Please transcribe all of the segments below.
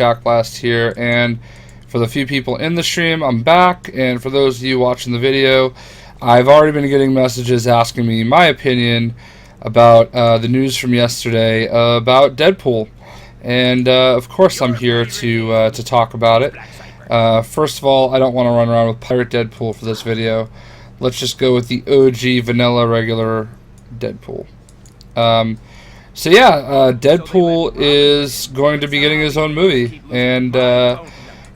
Shack Blast here, and for the few people in the stream, I'm back, and for those of you watching the video, I've already been getting messages asking me my opinion about the news from yesterday about Deadpool, and of course I'm here to talk about it. First of all, I don't want to run around with Pirate Deadpool for this video. Let's just go with the OG vanilla regular Deadpool. So yeah, Deadpool is going to be getting his own movie, and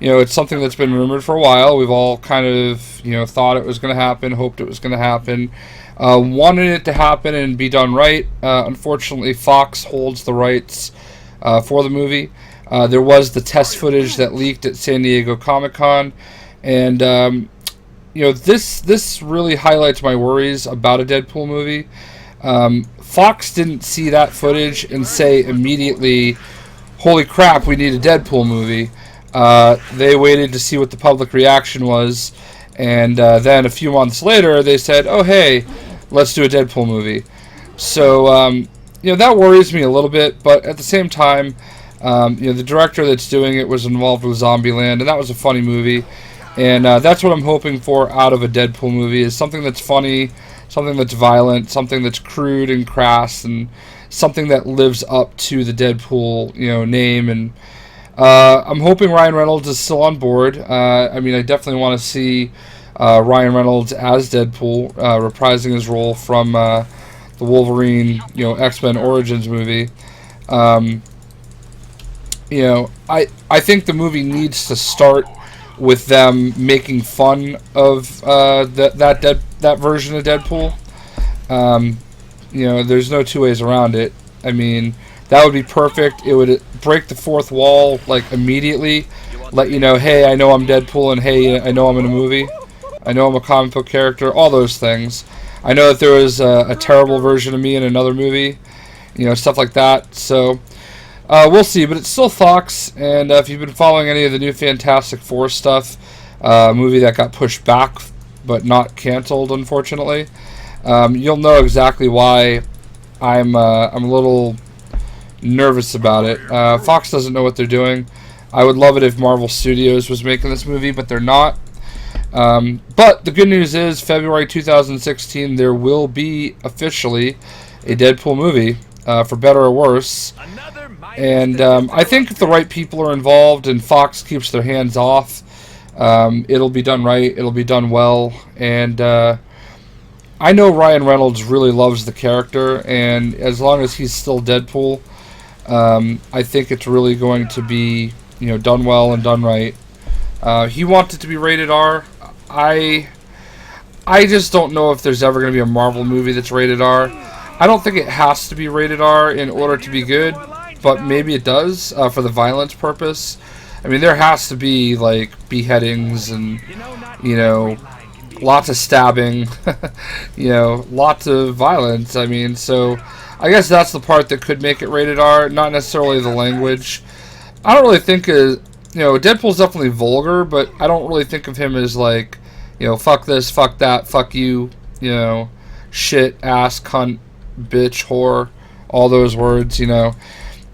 you know, it's something that's been rumored for a while. We've all kind of, you know, thought it was going to happen, hoped it was going to happen, wanted it to happen and be done right. Unfortunately, Fox holds the rights for the movie. There was the test footage that leaked at San Diego Comic-Con, and you know, this really highlights my worries about a Deadpool movie. Fox didn't see that footage and say immediately, holy crap, we need a Deadpool movie. They waited to see what the public reaction was, and then a few months later they said, oh hey, let's do a Deadpool movie. So you know, that worries me a little bit, but at the same time, you know, the director that's doing it was involved with Zombieland, and that was a funny movie, and that's what I'm hoping for out of a Deadpool movie, is something that's funny, something that's violent, something that's crude and crass, and something that lives up to the Deadpool, you know, name. And I'm hoping Ryan Reynolds is still on board. I mean, I definitely want to see Ryan Reynolds as Deadpool, reprising his role from the Wolverine, you know, X-Men Origins movie. You know, I think the movie needs to start with them making fun of that version of Deadpool. You know, there's no two ways around it. I mean, that would be perfect. It would break the fourth wall, like, immediately. Let you know, hey, I know I'm Deadpool, and hey, I know I'm in a movie. I know I'm a comic book character, all those things. I know that there was a terrible version of me in another movie, you know, stuff like that. So we'll see, but it's still Fox, and if you've been following any of the new Fantastic Four stuff, a movie that got pushed back but not canceled, unfortunately, you'll know exactly why I'm a little nervous about it. Fox doesn't know what they're doing. I would love it if Marvel Studios was making this movie, but they're not. But the good news is, February 2016, there will be officially a Deadpool movie, for better or worse. And I think if the right people are involved and Fox keeps their hands off, it'll be done right, it'll be done well, and I know Ryan Reynolds really loves the character, and as long as he's still Deadpool, I think it's really going to be, you know, done well and done right. He wants it to be rated R. I just don't know if there's ever going to be a Marvel movie that's rated R. I don't think it has to be rated R in order to be good, but maybe it does, for the violence purpose. I mean, there has to be, like, beheadings and, you know, lots of stabbing, you know, lots of violence. I mean, so I guess that's the part that could make it rated R, not necessarily the language. I don't really think, you know, Deadpool's definitely vulgar, but I don't really think of him as, like, you know, fuck this, fuck that, fuck you, you know, shit, ass, cunt, bitch, whore, all those words, you know.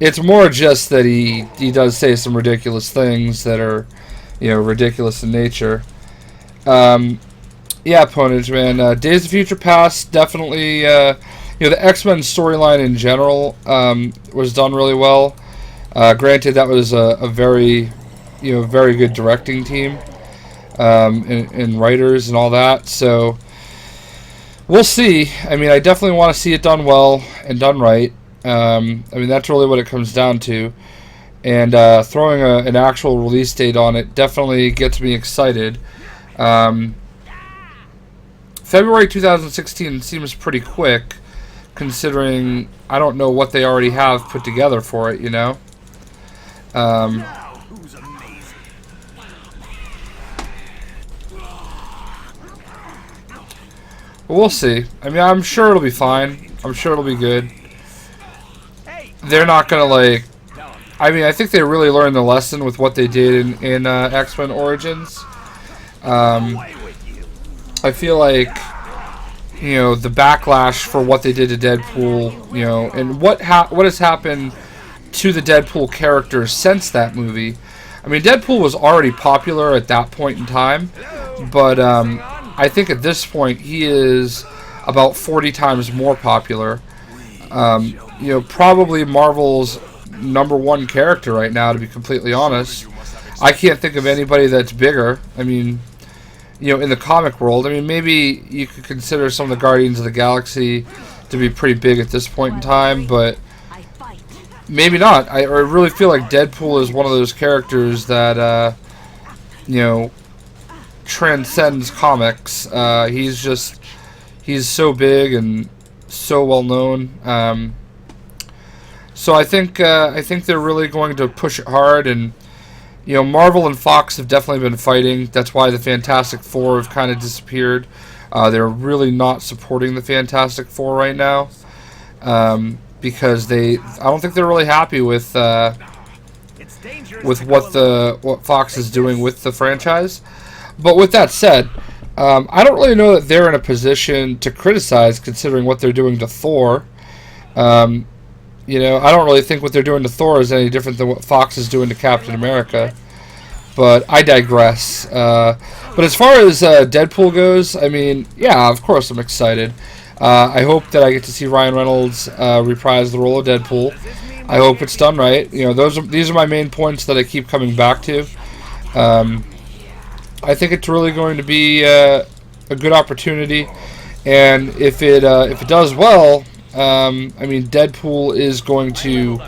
It's more just that he does say some ridiculous things that are, you know, ridiculous in nature. Yeah, Ponage, man. Days of Future Past, definitely, you know, the X-Men storyline in general was done really well. Granted, that was a very, you know, very good directing team, and writers and all that, so we'll see. I mean, I definitely want to see it done well and done right. I mean, that's really what it comes down to, and throwing an actual release date on it definitely gets me excited. February 2016 seems pretty quick, considering I don't know what they already have put together for it, you know. We'll see. I mean, I'm sure it'll be fine. I'm sure it'll be good. They're not gonna, like, I mean, I think they really learned the lesson with what they did in X-Men Origins. I feel like, you know, the backlash for what they did to Deadpool, you know, and what has happened to the Deadpool character since that movie. I mean, Deadpool was already popular at that point in time, but I think at this point he is about 40 times more popular. Probably Marvel's #1 character right now, to be completely honest. I can't think of anybody that's bigger. I mean, in the comic world, I mean, maybe you could consider some of the Guardians of the Galaxy to be pretty big at this point in time, but maybe not. I really feel like Deadpool is one of those characters that, transcends comics. He's so big and so well known. So I think they're really going to push it hard, and Marvel and Fox have definitely been fighting. That's why the Fantastic Four have kind of disappeared. They're really not supporting the Fantastic Four right now. Because I don't think they're really happy with what Fox is doing with the franchise. But with that said, I don't really know that they're in a position to criticize, considering what they're doing to Thor. I don't really think what they're doing to Thor is any different than what Fox is doing to Captain America. But I digress. But as far as Deadpool goes, I mean, yeah, of course I'm excited. I hope that I get to see Ryan Reynolds reprise the role of Deadpool. I hope it's done right. These are my main points that I keep coming back to. I think it's really going to be a good opportunity, and if it does well, I mean, Deadpool is going to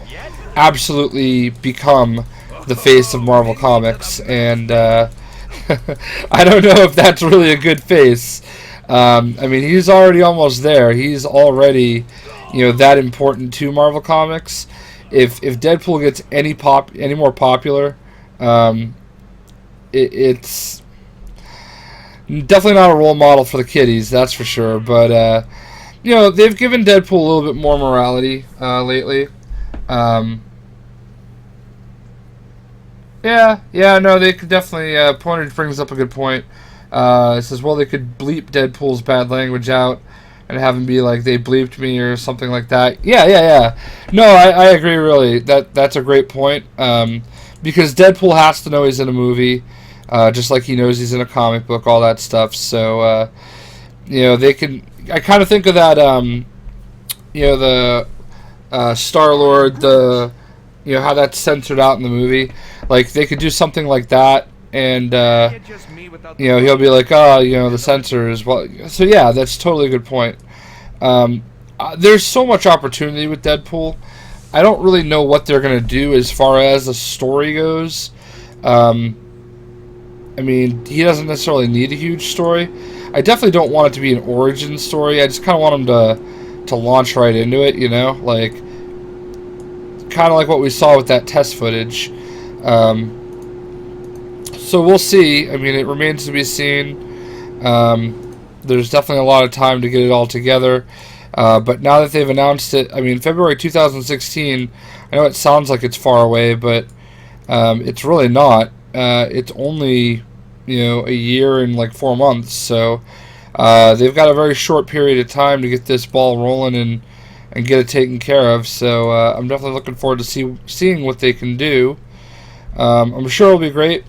absolutely become the face of Marvel Comics, and I don't know if that's really a good face. I mean, he's already almost there. He's already, that important to Marvel Comics. If Deadpool gets any more popular, it's definitely not a role model for the kiddies, that's for sure. But they've given Deadpool a little bit more morality lately. No, they could definitely. Pointer brings up a good point. It says, well, they could bleep Deadpool's bad language out and have him be like, they bleeped me or something like that. Yeah. No, I agree, really. That's a great point. Because Deadpool has to know he's in a movie, just like he knows he's in a comic book, all that stuff. So, they can... I kind of think of that, the Star-Lord, how that's censored out in the movie. Like, they could do something like that, and he'll be like, the censors. Well, so yeah, that's totally a good point. There's so much opportunity with Deadpool. I don't really know what they're gonna do as far as the story goes. I mean, he doesn't necessarily need a huge story. I definitely don't want it to be an origin story. I just kind of want him to launch right into it. Like kind of like what we saw with that test footage. So we'll see. I mean, it remains to be seen. There's definitely a lot of time to get it all together. But now that they've announced it, I mean, February 2016, I know it sounds like it's far away, but it's really not. It's only, a year and like 4 months. So they've got a very short period of time to get this ball rolling and get it taken care of. So I'm definitely looking forward to seeing what they can do. I'm sure it'll be great.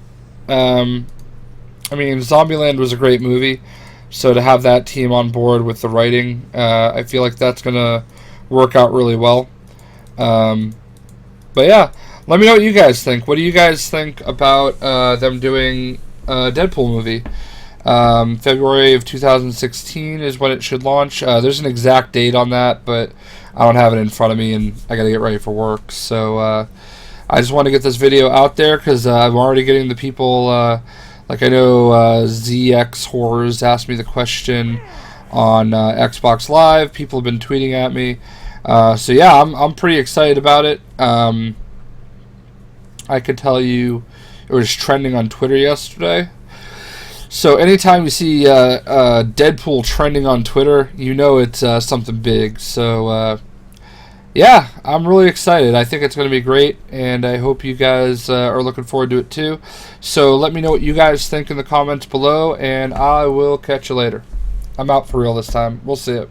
I mean, Zombieland was a great movie, so to have that team on board with the writing, I feel like that's going to work out really well. But yeah, let me know what you guys think. What do you guys think about them doing a Deadpool movie? February of 2016 is when it should launch. There's an exact date on that, but I don't have it in front of me, and I got to get ready for work. So I just want to get this video out there because I'm already getting the people, like I know ZX Horrors asked me the question on Xbox Live. People have been tweeting at me. So yeah, I'm pretty excited about it. I could tell you it was trending on Twitter yesterday. So anytime you see Deadpool trending on Twitter, you know it's something big. So yeah, I'm really excited. I think it's going to be great, and I hope you guys are looking forward to it too. So let me know what you guys think in the comments below, and I will catch you later. I'm out for real this time. We'll see it.